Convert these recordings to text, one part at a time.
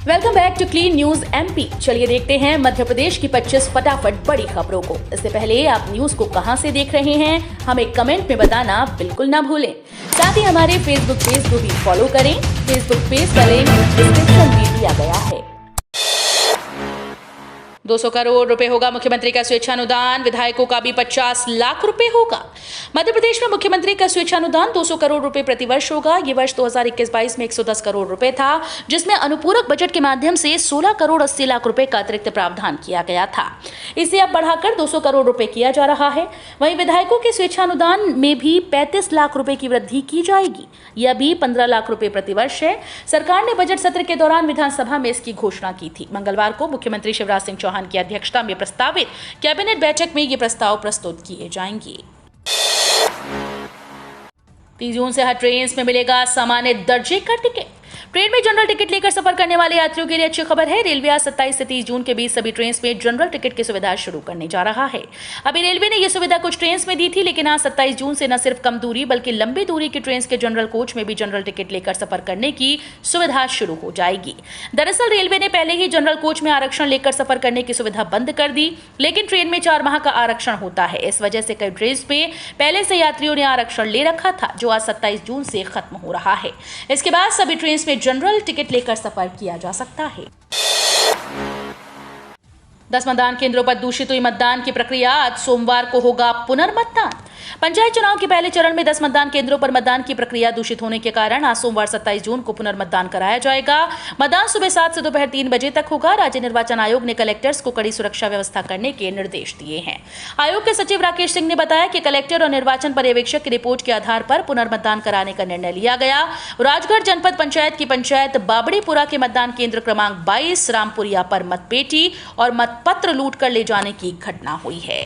Welcome back to clean news MP. चलिए देखते हैं मध्य प्रदेश की 25 फटाफट बड़ी खबरों को। इससे पहले आप न्यूज को कहां से देख रहे हैं हमें कमेंट में बताना बिल्कुल ना भूलें। साथ ही हमारे फेसबुक पेज को भी फॉलो करें। फेसबुक पेज का लिंक डिस्क्रिप्शन में दिया गया है। 200 करोड़ रुपए होगा मुख्यमंत्री का स्वेच्छानुदान, विधायकों का भी 50 लाख रुपए होगा। मध्य प्रदेश में मुख्यमंत्री का स्वेच्छानुदान 200 करोड़ रुपए प्रतिवर्ष होगा। ये वर्ष 2021-22 में 110 करोड़ रुपए था, जिसमें अनुपूरक बजट के माध्यम से 16 करोड़ 80 लाख रुपए का अतिरिक्त प्रावधान किया गया था। इसे अब बढ़ाकर 200 करोड़ रुपए किया जा रहा है। वहीं विधायकों के स्वेच्छानुदान में भी 35 लाख रुपए की वृद्धि की जाएगी। यह भी 15 लाख रुपए प्रतिवर्ष है। सरकार ने बजट सत्र के दौरान विधानसभा में इसकी घोषणा की थी। मंगलवार को मुख्यमंत्री शिवराज सिंह चौहान की अध्यक्षता में प्रस्तावित कैबिनेट बैठक में ये प्रस्ताव प्रस्तुत किए जाएंगे। 30 जून से हर ट्रेन में मिलेगा सामान्य दर्जे का टिकट। ट्रेन में जनरल टिकट लेकर सफर करने वाले यात्रियों के लिए अच्छी खबर है। रेलवे आज 27 से 30 जून के बीच सभी ट्रेन में जनरल टिकट की सुविधा शुरू करने जा रहा है। अभी रेलवे ने यह सुविधा कुछ ट्रेन में दी थी, लेकिन आज 27 जून से न सिर्फ कम दूरी बल्कि लंबी दूरी की ट्रेन के जनरल कोच में भी जनरल टिकट लेकर सफर करने की सुविधा शुरू हो जाएगी। दरअसल रेलवे ने पहले ही जनरल कोच में आरक्षण लेकर सफर करने की सुविधा बंद कर दी, लेकिन ट्रेन में 4 माह का आरक्षण होता है। इस वजह से कई ट्रेन में पहले से यात्रियों ने आरक्षण ले रखा था, जो आज 27 जून से खत्म हो रहा है। इसके बाद सभी ट्रेन में जनरल टिकट लेकर सफर किया जा सकता है। 10 मतदान केंद्रों पर दूषित हुई मतदान की प्रक्रिया। आज सोमवार को होगा पुनर्मतदान। पंचायत चुनाव के पहले चरण में 10 मतदान केंद्रों पर मतदान की प्रक्रिया दूषित होने के कारण आज सोमवार 27 जून को पुनर्मतदान कराया जाएगा। मतदान सुबह 7 से दोपहर 3 बजे तक होगा। राज्य निर्वाचन आयोग ने कलेक्टर्स को कड़ी सुरक्षा व्यवस्था करने के निर्देश दिए हैं। आयोग के सचिव राकेश सिंह ने बताया कि कलेक्टर और निर्वाचन पर्यवेक्षक की रिपोर्ट के आधार पर पुनर्मतदान कराने का निर्णय लिया गया। राजगढ़ जनपद पंचायत की पंचायत बाबड़ीपुरा के मतदान केंद्र क्रमांक 22 रामपुरिया पर मतपेटी और मतपत्र लूट कर ले जाने की घटना हुई है।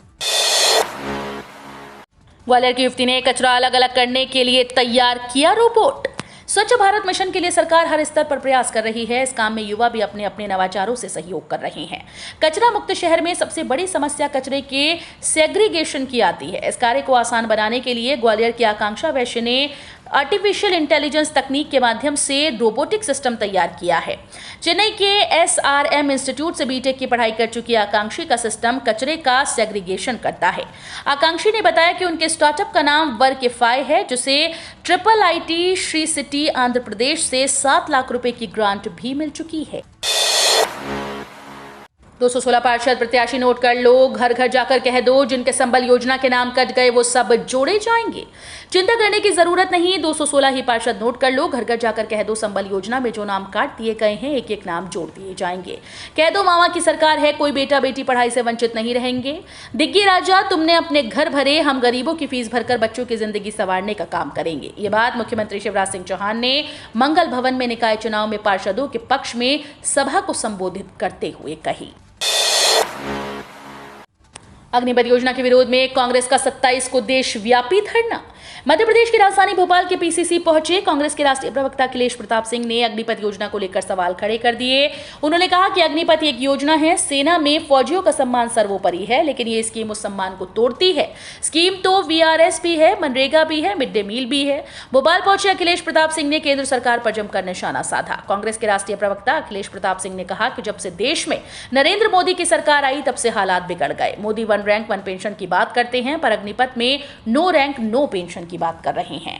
ग्वालियर की युवती ने कचरा अलग अलग करने के लिए तैयार किया रोबोट। स्वच्छ भारत मिशन के लिए सरकार हर स्तर पर प्रयास कर रही है। इस काम में युवा भी अपने अपने नवाचारों से सहयोग कर रहे हैं। कचरा मुक्त शहर में सबसे बड़ी समस्या कचरे के सेग्रीगेशन की आती है। इस कार्य को आसान बनाने के लिए ग्वालियर की आकांक्षा वैश्य ने आर्टिफिशियल इंटेलिजेंस तकनीक के माध्यम से रोबोटिक सिस्टम तैयार किया है। चेन्नई के SRM इंस्टीट्यूट से बीटेक की पढ़ाई कर चुकी आकांक्षी का सिस्टम कचरे का सेग्रीगेशन करता है। आकांक्षी ने बताया कि उनके स्टार्टअप का नाम वर्किफाई है, जिसे IIIT श्री सिटी आंध्र प्रदेश से 7 लाख रुपए की ग्रांट भी मिल चुकी है। 216 पार्षद प्रत्याशी नोट कर लो, घर घर जाकर कह दो, जिनके संबल योजना के नाम कट गए वो सब जोड़े जाएंगे। चिंता करने की जरूरत नहीं, 216 ही पार्षद नोट कर लो, घर घर जाकर कह दो, संबल योजना में जो नाम काट दिए गए हैं एक एक नाम जोड़ दिए जाएंगे। कह दो मामा की सरकार है, कोई बेटा बेटी पढ़ाई से वंचित नहीं रहेंगे। दिग्गी राजा, तुमने अपने घर भरे, हम गरीबों की फीस भरकर बच्चों की जिंदगी संवारने का काम करेंगे। ये बात मुख्यमंत्री शिवराज सिंह चौहान ने मंगल भवन में निकाय चुनाव में पार्षदों के पक्ष में सभा को संबोधित करते हुए कही। अग्निपथ योजना के विरोध में कांग्रेस का 27 को देशव्यापी धरना। मध्य प्रदेश की राजधानी भोपाल के PCC पहुंचे कांग्रेस के राष्ट्रीय प्रवक्ता अखिलेश प्रताप सिंह ने अग्निपथ योजना को लेकर सवाल खड़े कर दिए। उन्होंने कहा कि अग्निपथ एक योजना है, सेना में फौजियों का सम्मान सर्वोपरि है, लेकिन ये स्कीम उस सम्मान को तोड़ती है। स्कीम तो VRS भी है, मनरेगा भी है, मिड डे मील भी है। भोपाल पहुंचे अखिलेश प्रताप सिंह ने केंद्र सरकार पर जमकर निशाना साधा। कांग्रेस के राष्ट्रीय प्रवक्ता अखिलेश प्रताप सिंह ने कहा कि जब से देश में नरेंद्र मोदी की सरकार आई तब से हालात बिगड़ गए। मोदी 1 रैंक 1 पेंशन की बात करते हैं, पर अग्निपथ में नो रैंक नो पेंशन की बात कर रहे हैं।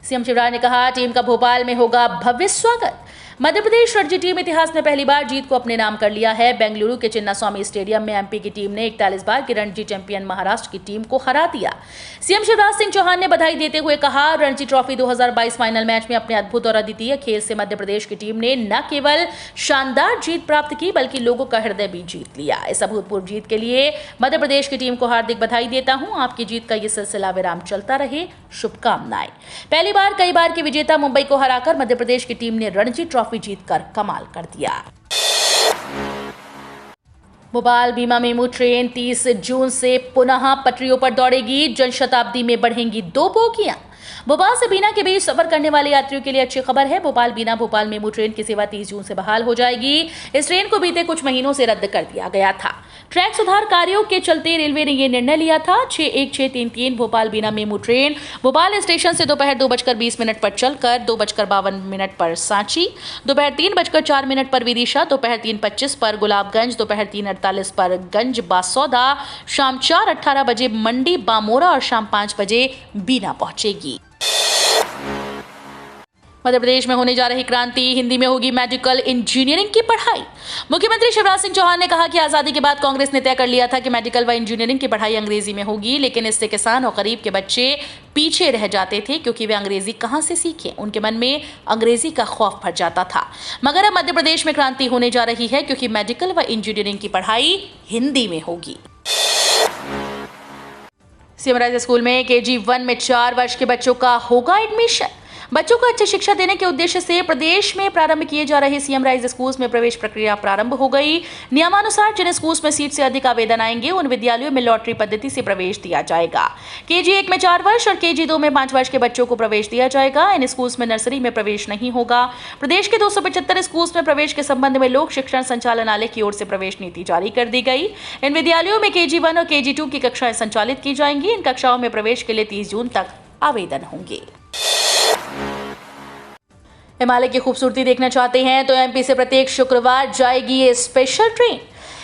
सीएम शिवराज ने कहा टीम का भोपाल में होगा भव्य स्वागत। मध्य प्रदेश रणजी टीम इतिहास में पहली बार जीत को अपने नाम कर लिया है। बेंगलुरु के चिन्नास्वामी स्टेडियम में MP की टीम ने 41 बार की रणजी चैंपियन महाराष्ट्र की टीम को हरा दिया। सीएम शिवराज सिंह चौहान ने बधाई देते हुए कहा, रणजी ट्रॉफी 2022 फाइनल मैच में अपने अद्भुत और अद्वितीय खेल से मध्य प्रदेश की टीम ने न केवल शानदार जीत प्राप्त की बल्कि लोगों का हृदय भी जीत लिया। इस अभूतपूर्व जीत के लिए मध्य प्रदेश की टीम को हार्दिक बधाई देता हूं। आपकी जीत का ये सिलसिला विराम चलता रहे, शुभकामनाएं। पहली बार कई बार की विजेता मुंबई को हराकर मध्य प्रदेश की टीम ने रणजी ट्रॉफी जीतकर कमाल कर दिया। भोपाल बीमा मेमू ट्रेन 30 जून से पुनः पटरियों पर दौड़ेगी। जनशताब्दी में बढ़ेंगी 2 बोगियां। भोपाल से बीना के बीच सफर करने वाले यात्रियों के लिए अच्छी खबर है। भोपाल बीना भोपाल मेमू ट्रेन की सेवा 30 जून से बहाल हो जाएगी। इस ट्रेन को बीते कुछ महीनों से रद्द कर दिया गया था। ट्रैक सुधार कार्यों के चलते रेलवे ने यह निर्णय लिया था। 61633 भोपाल बीना मेमू ट्रेन भोपाल स्टेशन से दोपहर 2:20 पर चलकर 2:52 पर सांची, दोपहर 3:04 पर विदिशा, दोपहर 3:25 पर गुलाबगंज, दोपहर 3:48 पर गंज बासौदा, शाम 4:18 बजे मंडी बामोरा और शाम 5 बजे बीना पहुंचेगी। मध्य प्रदेश में होने जा रही क्रांति, हिंदी में होगी मेडिकल इंजीनियरिंग की पढ़ाई। मुख्यमंत्री शिवराज सिंह चौहान ने कहा कि आजादी के बाद कांग्रेस ने तय कर लिया था कि मेडिकल व इंजीनियरिंग की पढ़ाई अंग्रेजी में होगी, लेकिन इससे किसान और गरीब के बच्चे पीछे रह जाते थे क्योंकि वे अंग्रेजी कहां से सीखें। उनके मन में अंग्रेजी का खौफ भर जाता था। मगर अब मध्य प्रदेश में क्रांति होने जा रही है क्योंकि मेडिकल व इंजीनियरिंग की पढ़ाई हिंदी में होगी। सीएम राइज स्कूल में KG1 में 4 वर्ष के बच्चों का होगा एडमिशन। बच्चों को अच्छी शिक्षा देने के उद्देश्य से प्रदेश में प्रारंभ किए जा रहे सीएम राइज स्कूल्स में प्रवेश प्रक्रिया प्रारंभ हो गई। नियमानुसार जिन स्कूल्स में सीट से अधिक आवेदन आएंगे उन विद्यालयों में लॉटरी पद्धति से प्रवेश दिया जाएगा। KG1 में 4 वर्ष और KG2 में 5 वर्ष के बच्चों को प्रवेश दिया जाएगा। इन स्कूल्स में नर्सरी में प्रवेश नहीं होगा। प्रदेश के 275 स्कूल्स में प्रवेश के संबंध में लोक शिक्षण संचालनालय की ओर से प्रवेश नीति जारी कर दी गई। इन विद्यालयों में KG1 और KG2 की कक्षाएं संचालित की जाएंगी। इन कक्षाओं में प्रवेश के लिए 30 जून तक आवेदन होंगे। हिमालय की खूबसूरती देखना चाहते हैं तो MP से प्रत्येक शुक्रवार जाएगी ये स्पेशल ट्रेन।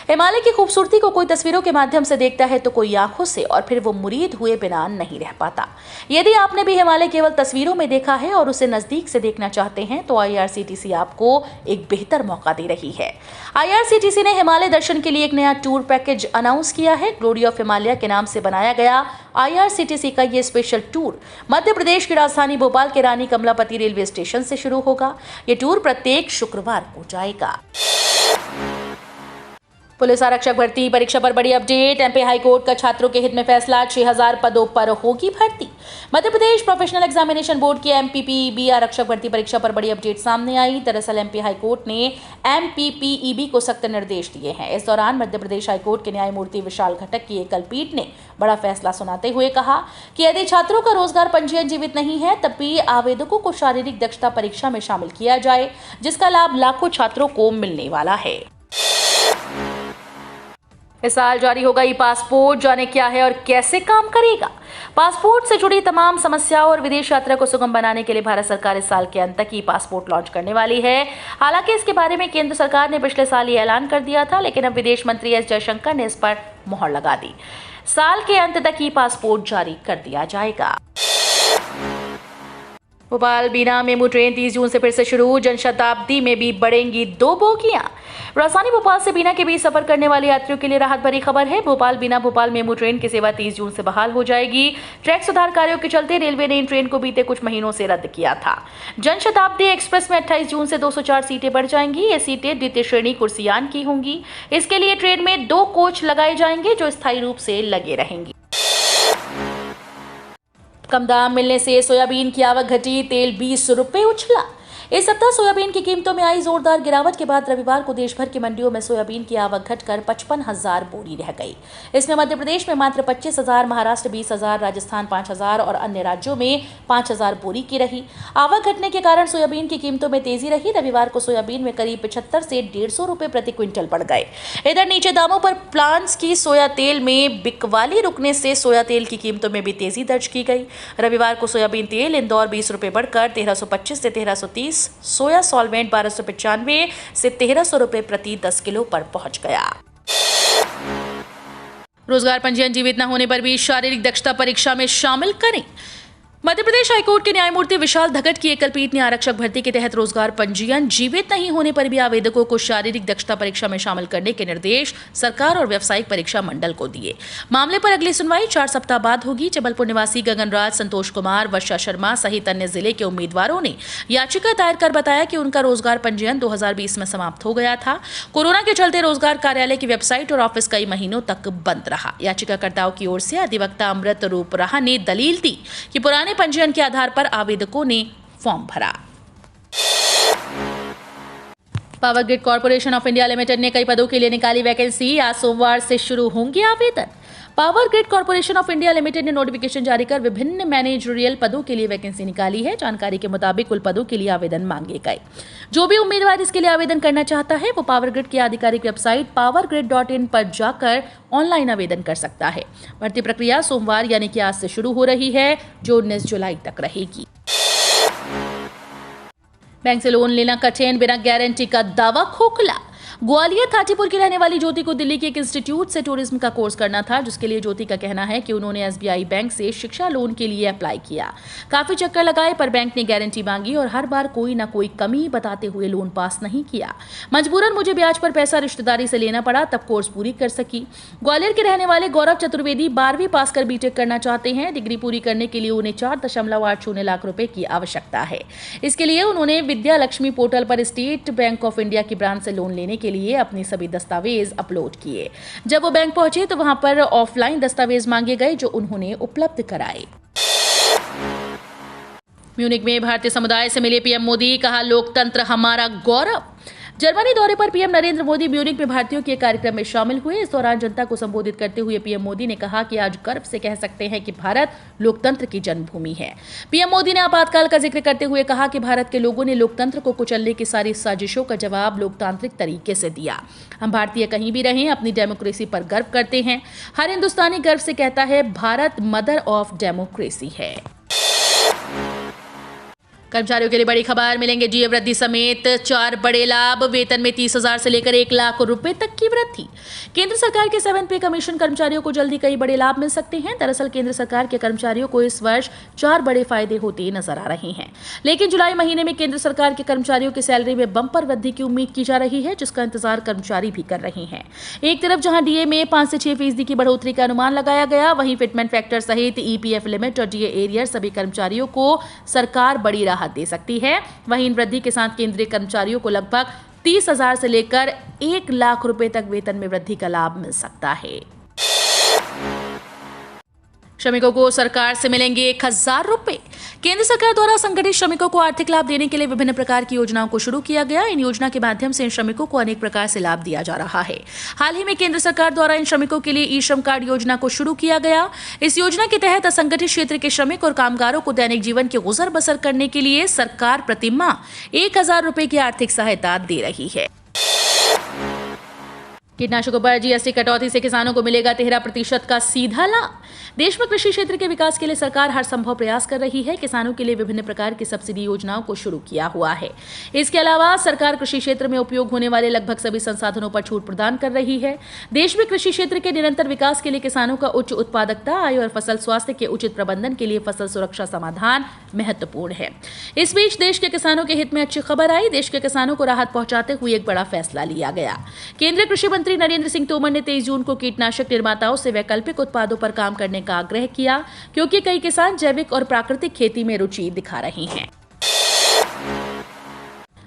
हिमालय की खूबसूरती को कोई तस्वीरों के माध्यम से देखता है तो कोई आंखों से, और फिर वो मुरीद हुए बिना नहीं रह पाता। यदि आपने भी हिमालय केवल तस्वीरों में देखा है और उसे नजदीक से देखना चाहते हैं तो IRCTC आपको एक बेहतर मौका दे रही है। IRCTC ने हिमालय दर्शन के लिए एक नया टूर पैकेज अनाउंस किया है। ग्लोरी ऑफ हिमालय के नाम से बनाया गया IRCTC का ये स्पेशल टूर मध्य प्रदेश की राजधानी भोपाल के रानी कमलापति रेलवे स्टेशन से शुरू होगा। ये टूर प्रत्येक शुक्रवार को जाएगा। पुलिस आरक्षक भर्ती परीक्षा पर बड़ी अपडेट। MP हाईकोर्ट का छात्रों के हित में फैसला। 6000 पदों पर होगी भर्ती। Madhya Pradesh professional examination board की MPPEB आरक्षक भर्ती परीक्षा पर बड़ी अपडेट सामने आई। दरअसल MP हाईकोर्ट ने MPPEB को सख्त निर्देश दिए हैं। इस दौरान मध्य प्रदेश हाईकोर्ट के न्यायमूर्ति विशाल घटक की एकल पीठ ने बड़ा फैसला सुनाते हुए कहा कि यदि छात्रों का रोजगार पंजीयन जीवित नहीं है तब भी आवेदकों को शारीरिक दक्षता परीक्षा में शामिल किया जाए, जिसका लाभ लाखों छात्रों को मिलने वाला है। इस साल जारी होगा ई-पासपोर्ट। जाने क्या है और कैसे काम करेगा। पासपोर्ट से जुड़ी तमाम समस्याओं और विदेश यात्रा को सुगम बनाने के लिए भारत सरकार इस साल के अंत तक ई-पासपोर्ट लॉन्च करने वाली है। हालांकि इसके बारे में केंद्र सरकार ने पिछले साल ही ऐलान कर दिया था, लेकिन अब विदेश मंत्री S जयशंकर ने इस पर मुहर लगा दी। साल के अंत तक ई-पासपोर्ट जारी कर दिया जाएगा। भोपाल बीना मेमू ट्रेन 30 जून से फिर से शुरू। जनशताब्दी में भी बढ़ेंगी 2 बोगियां। राजधानी भोपाल से बीना के बीच सफर करने वाले यात्रियों के लिए राहत भरी खबर है। भोपाल बीना भोपाल मेमू ट्रेन की सेवा 30 जून से बहाल हो जाएगी। ट्रैक सुधार कार्यों के चलते रेलवे ने इन ट्रेन को बीते कुछ महीनों से रद्द किया था। जनशताब्दी एक्सप्रेस में 28 जून से 204 सीटें बढ़ जाएंगी। ये सीटें द्वितीय श्रेणी कुर्सियान की होंगी। इसके लिए ट्रेन में 2 कोच लगाए जाएंगे जो स्थायी रूप से लगे रहेंगे। कम दाम मिलने से सोयाबीन की आवक घटी, तेल 20 रुपए उछला। इस सप्ताह सोयाबीन की कीमतों में आई जोरदार गिरावट के बाद रविवार को देश भर की मंडियों में सोयाबीन की आवक घटकर 55,000 बोरी रह गई। इसमें मध्य प्रदेश में मात्र 25,000, महाराष्ट्र 20,000, राजस्थान 5,000 और अन्य राज्यों में 5,000 बोरी की रही। आवक घटने के कारण सोयाबीन की कीमतों में तेजी रही। रविवार को सोयाबीन में करीब 75 से 150 रुपए प्रति क्विंटल बढ़ गए। इधर नीचे दामों पर प्लांट्स की सोया तेल में बिकवाली रुकने से सोया तेल की कीमतों में भी तेजी दर्ज की गई। रविवार को सोयाबीन तेल इंदौर 20 रुपए बढ़कर 1325 से 1330, सोया सॉल्वेंट 1295 से 1300 रुपए प्रति 10 किलो पर पहुंच गया। रोजगार पंजीयन जीवित न होने पर भी शारीरिक दक्षता परीक्षा में शामिल करें। मध्य प्रदेश हाईकोर्ट के न्यायमूर्ति विशाल धगट की एकल पीठ ने आरक्षक भर्ती के तहत रोजगार पंजीयन जीवित नहीं होने पर भी आवेदकों को शारीरिक दक्षता परीक्षा में शामिल करने के निर्देश सरकार और व्यावसायिक परीक्षा मंडल को दिए। मामले पर अगली सुनवाई 4 सप्ताह बाद होगी। जबलपुर निवासी गगनराज, संतोष कुमार, वर्षा शर्मा सहित अन्य जिले के उम्मीदवारों ने याचिका दायर कर बताया कि उनका रोजगार पंजीयन 2020 में समाप्त हो गया था। कोरोना के चलते रोजगार कार्यालय की वेबसाइट और ऑफिस कई महीनों तक बंद रहा। याचिकाकर्ताओं की ओर से अधिवक्ता अमृत रूप राहा ने दलील दी कि पुराने पंजीयन के आधार पर आवेदकों ने फॉर्म भरा। Power grid corporation of India limited ने कई पदों के लिए निकाली वैकेंसी। आज सोमवार से शुरू होंगे आवेदन। Power grid corporation of India limited ने नोटिफिकेशन जारी कर विभिन्न मैनेजरियल पदों के लिए वैकेंसी निकाली है। जानकारी के मुताबिक कुल पदों के लिए आवेदन मांगे गए। जो भी उम्मीदवार इसके लिए आवेदन करना चाहता है वो पावर ग्रिड की आधिकारिक वेबसाइट powergrid.in पर जाकर ऑनलाइन आवेदन कर सकता है। भर्ती प्रक्रिया सोमवार यानी कि आज से शुरू हो रही है, जो 19 जुलाई तक रहेगी। बैंक से लोन लेना कठिन, बिना गारंटी का दावा खोखला। ग्वालियर थाटीपुर की रहने वाली ज्योति को दिल्ली के एक इंस्टीट्यूट से टूरिज्म का कोर्स करना था, जिसके लिए ज्योति का कहना है कि उन्होंने SBI बैंक से शिक्षा लोन के लिए अप्लाई किया। काफी चक्कर लगाए पर बैंक ने गारंटी मांगी और हर बार कोई ना कोई कमी बताते हुए लोन पास नहीं किया। मजबूरन मुझे ब्याज पर पैसा रिश्तेदारी से लेना पड़ा, तब कोर्स पूरी कर सकी। ग्वालियर के रहने वाले गौरव चतुर्वेदी 12वीं पास कर बीटेक करना चाहते हैं। डिग्री पूरी करने के लिए उन्हें 4.80 लाख रुपए की आवश्यकता है। इसके लिए उन्होंने विद्या लक्ष्मी पोर्टल पर स्टेट बैंक ऑफ इंडिया की ब्रांच से लोन लेने के लिए अपने सभी दस्तावेज अपलोड किए। जब वो बैंक पहुंचे तो वहां पर ऑफलाइन दस्तावेज मांगे गए, जो उन्होंने उपलब्ध कराए। म्यूनिक में भारतीय समुदाय से मिले पीएम मोदी, कहा लोकतंत्र हमारा गौरव। जर्मनी दौरे पर पीएम नरेंद्र मोदी म्यूनिक में भारतीयों के कार्यक्रम में शामिल हुए। इस दौरान जनता को संबोधित करते हुए पीएम मोदी ने कहा कि आज गर्व से कह सकते हैं कि भारत लोकतंत्र की जन्मभूमि है। पीएम मोदी ने आपातकाल का जिक्र करते हुए कहा कि भारत के लोगों ने लोकतंत्र को कुचलने की सारी साजिशों का जवाब लोकतांत्रिक तरीके से दिया। हम भारतीय कहीं भी रहें अपनी डेमोक्रेसी पर गर्व करते हैं। हर हिंदुस्तानी गर्व से कहता है भारत मदर ऑफ डेमोक्रेसी है। कर्मचारियों के लिए बड़ी खबर, मिलेंगे डीए वृद्धि समेत 4 बड़े लाभ। वेतन में 30,000 से लेकर 1 लाख रुपए तक की वृद्धि। केंद्र सरकार के 7 पे कमीशन कर्मचारियों को जल्दी कई बड़े लाभ मिल सकते हैं। दरअसल केंद्र सरकार के कर्मचारियों को इस वर्ष 4 बड़े फायदे होते नजर आ रहे हैं, लेकिन जुलाई महीने में केंद्र सरकार के कर्मचारियों की सैलरी में बंपर वृद्धि की उम्मीद की जा रही है, जिसका इंतजार कर्मचारी भी कर रहे हैं। एक तरफ जहां डीए में 5 से 6% की बढ़ोतरी का अनुमान लगाया गया, वहीं फिटमेंट फैक्टर सहित EPF लिमिट और डीए एरियर सभी कर्मचारियों को सरकार बड़ी राहत दे सकती है। वहीं इन वृद्धि के साथ केंद्रीय कर्मचारियों को लगभग 30,000 से लेकर 1 लाख रुपए तक वेतन में वृद्धि का लाभ मिल सकता है। श्रमिकों को सरकार से मिलेंगे 1,000 रुपए। केंद्र सरकार द्वारा संगठित श्रमिकों को आर्थिक लाभ देने के लिए विभिन्न प्रकार की योजनाओं को शुरू किया गया। इन योजना के माध्यम से इन श्रमिकों को अनेक प्रकार से लाभ दिया जा रहा है। हाल ही में केंद्र सरकार द्वारा इन श्रमिकों के लिए ई-श्रम कार्ड योजना को शुरू किया गया। इस योजना के तहत असंगठित क्षेत्र के श्रमिक और कामगारों को दैनिक जीवन की गुजर बसर करने के लिए सरकार प्रति माह 1,000 रुपए की आर्थिक सहायता दे रही है। कीटनाशकों पर GST कटौती से किसानों को मिलेगा 13% का सीधा लाभ। देश में कृषि क्षेत्र के विकास के लिए सरकार हर संभव प्रयास कर रही है। किसानों के लिए विभिन्न प्रकार की सब्सिडी योजनाओं को शुरू किया हुआ है। इसके अलावा सरकार कृषि क्षेत्र में उपयोग होने वाले लगभग सभी संसाधनों पर छूट प्रदान कर रही है। देश में कृषि क्षेत्र के निरंतर विकास के लिए किसानों का उच्च उत्पादकता, आय और फसल स्वास्थ्य के उचित प्रबंधन के लिए फसल सुरक्षा समाधान महत्वपूर्ण है। इस बीच देश के किसानों के हित में अच्छी खबर आई। देश के किसानों को राहत पहुंचाते हुए एक बड़ा फैसला लिया गया। केंद्रीय कृषि मंत्री नरेंद्र सिंह तोमर ने 23 जून को कीटनाशक निर्माताओं से वैकल्पिक उत्पादों पर काम करने का आग्रह किया, क्योंकि कई किसान जैविक और प्राकृतिक खेती में रुचि दिखा रहे हैं।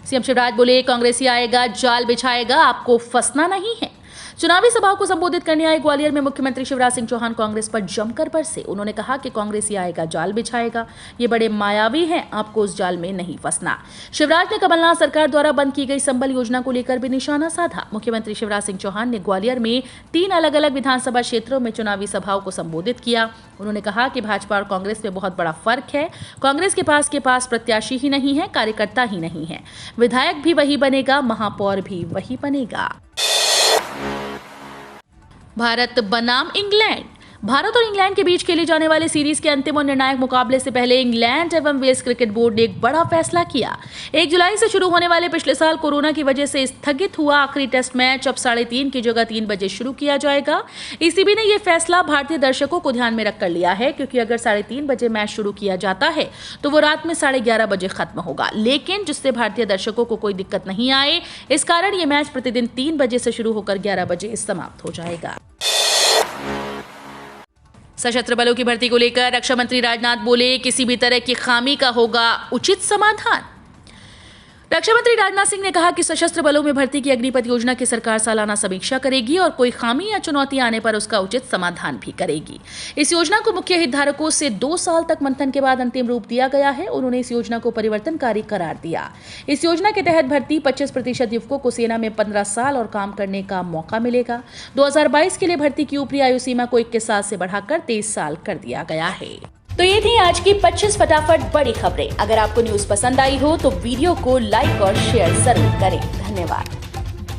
सीएम शिवराज बोले, कांग्रेसी आएगा जाल बिछाएगा, आपको फंसना नहीं है। चुनावी सभाओं को संबोधित करने आए ग्वालियर में मुख्यमंत्री शिवराज सिंह चौहान कांग्रेस पर जमकर बरसे। उन्होंने कहा कि कांग्रेसी आएगा जाल बिछाएगा, ये बड़े मायावी हैं, आपको उस जाल में नहीं फंसना। शिवराज ने कमलनाथ सरकार द्वारा बंद की गई संबल योजना को लेकर भी निशाना साधा। मुख्यमंत्री शिवराज सिंह चौहान ने ग्वालियर में 3 अलग अलग विधानसभा क्षेत्रों में चुनावी सभाओं को संबोधित किया। उन्होंने कहा कि भाजपा और कांग्रेस में बहुत बड़ा फर्क है। कांग्रेस के पास प्रत्याशी ही नहीं है, कार्यकर्ता ही नहीं है। विधायक भी वही बनेगा, महापौर भी वही बनेगा। भारत बनाम इंग्लैंड। भारत और इंग्लैंड के बीच खेले जाने वाले सीरीज के अंतिम और निर्णायक मुकाबले से पहले इंग्लैंड एवं वेल्स क्रिकेट बोर्ड ने एक बड़ा फैसला किया। 1 जुलाई से शुरू होने वाले पिछले साल कोरोना की वजह से स्थगित हुआ आखिरी टेस्ट मैच अब 3:30 की जगह 3 बजे शुरू किया जाएगा। ECB ने यह फैसला भारतीय दर्शकों को ध्यान में रखकर लिया है, क्योंकि अगर 3:30 बजे मैच शुरू किया जाता है तो वो रात में 11:30 बजे खत्म होगा, लेकिन जिससे भारतीय दर्शकों को कोई दिक्कत नहीं आए। इस कारण ये मैच प्रतिदिन 3 बजे से शुरू होकर 11 बजे समाप्त हो जाएगा। सशस्त्र बलों की भर्ती को लेकर रक्षा मंत्री राजनाथ बोले, किसी भी तरह की खामी का होगा उचित समाधान। रक्षा मंत्री राजनाथ सिंह ने कहा कि सशस्त्र बलों में भर्ती की अग्निपथ योजना की सरकार सालाना समीक्षा करेगी और कोई खामी या चुनौती आने पर उसका उचित समाधान भी करेगी। इस योजना को मुख्य हितधारकों से 2 साल तक मंथन के बाद अंतिम रूप दिया गया है। उन्होंने इस योजना को परिवर्तनकारी करार दिया। इस योजना के तहत भर्ती 25% युवकों को सेना में 15 साल और काम करने का मौका मिलेगा। 2022 के लिए भर्ती की ऊपरी आयु सीमा को 21 साल से बढ़ाकर 23 साल कर दिया गया है। तो ये थी आज की 25 फटाफट बड़ी खबरें। अगर आपको न्यूज़ पसंद आई हो तो वीडियो को लाइक और शेयर जरूर करें। धन्यवाद।